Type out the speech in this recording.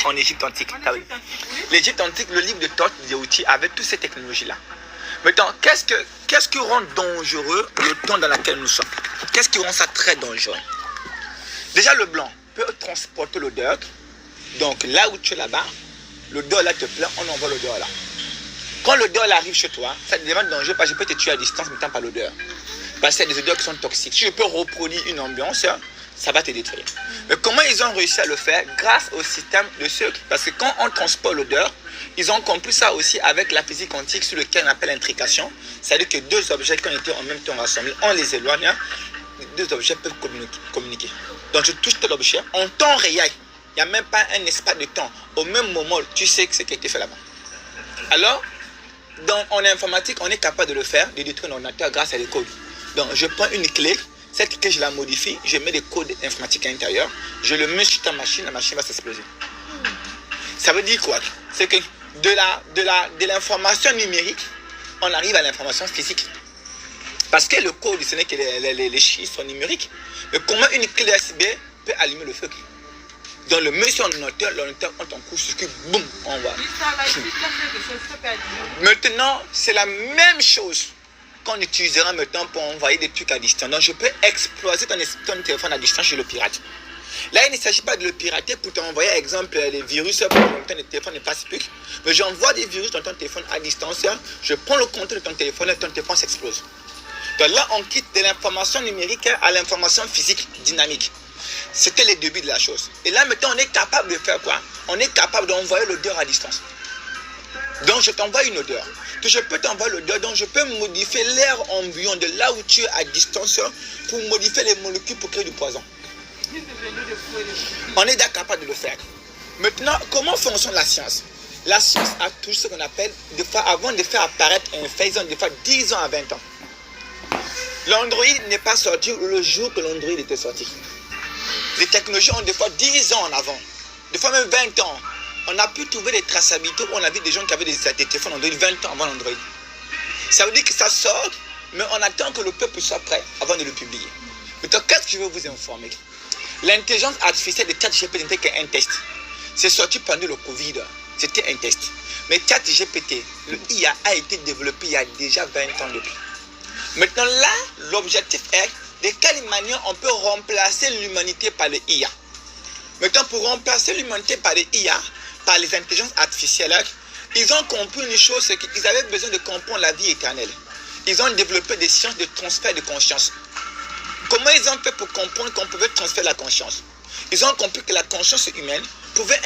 en Égypte antique. Oui. L'Égypte antique, le livre de Thoth, Djéouti, avait toutes ces technologies-là. Maintenant, qu'est-ce qui rend dangereux le temps dans lequel nous sommes? Qu'est-ce qui rend ça très dangereux? Déjà, le blanc peut transporter l'odeur. Donc, là où tu es là-bas, l'odeur là te plaît, on envoie l'odeur là. Quand l'odeur arrive chez toi, ça devient dangereux parce que je peux te tuer à distance, mais pas l'odeur. Parce que c'est des odeurs qui sont toxiques. Si je peux reproduire une ambiance, ça va te détruire. Mais comment ils ont réussi à le faire? Grâce au système de sucre. Parce que quand on transporte l'odeur, ils ont compris ça aussi avec la physique quantique sur lequel on appelle l'intrication. C'est-à-dire que deux objets qui ont été en même temps rassemblés, on les éloigne, deux objets peuvent communiquer. Donc je touche tel objet en temps réel. Il n'y a même pas un espace de temps. Au même moment, tu sais que c'est qui a été fait là-bas. Alors, en informatique, on est capable de le faire, de détruire un ordinateur grâce à des codes. Donc je prends une clé. Cette clé, je la modifie, je mets des codes informatiques à l'intérieur, je le mets sur ta machine, la machine va s'exploser. Ça veut dire quoi? C'est que de l'information numérique, on arrive à l'information physique. Parce que le code, ce n'est que les chiffres numériques. Mais comment une clé USB peut allumer le feu? Donc le monsieur en l'ordinateur, on t'en coup sur cul, boum, on va. Maintenant, c'est la même chose qu'on utilisera maintenant pour envoyer des trucs à distance. Donc je peux exploser ton téléphone à distance, je le pirate. Là, il ne s'agit pas de le pirater pour t'envoyer, par exemple, des virus pour que ton téléphone ne passe plus. Mais j'envoie des virus dans ton téléphone à distance, je prends le contrôle de ton téléphone et ton téléphone s'explose. Donc là, on quitte de l'information numérique à l'information physique dynamique. C'était les débuts de la chose. Et là, maintenant, on est capable de faire quoi? On est capable d'envoyer l'odeur à distance. Donc, je t'envoie une odeur. Que je peux t'envoyer l'odeur, donc je peux modifier l'air ambiant de là où tu es à distance pour modifier les molécules pour créer du poison. On est d'accord capable de le faire. Maintenant, comment fonctionne la science? La science a tout ce qu'on appelle, des fois, avant de faire apparaître un fait, ils ont des fois 10 ans à 20 ans. L'Android n'est pas sorti le jour que l'Android était sorti. Les technologies ont des fois 10 ans en avant, des fois même 20 ans. On a pu trouver des traçabilités où on a vu des gens qui avaient des téléphones Android 20 ans avant l'Android. Ça veut dire que ça sort, mais on attend que le peuple soit prêt avant de le publier. Maintenant, qu'est-ce que je veux vous informer? L'intelligence artificielle de ChatGPT n'était qu'un test. C'est sorti pendant le Covid. C'était un test. Mais ChatGPT, le IA, a été développé il y a déjà 20 ans depuis. Maintenant là, l'objectif est de quelle manière on peut remplacer l'humanité par les IA. Maintenant, pour remplacer l'humanité par les IA, par les intelligences artificielles, ils ont compris une chose, c'est qu'ils avaient besoin de comprendre la vie éternelle. Ils ont développé des sciences de transfert de conscience. Comment ils ont fait pour comprendre qu'on pouvait transférer la conscience? Ils ont compris que la conscience humaine pouvait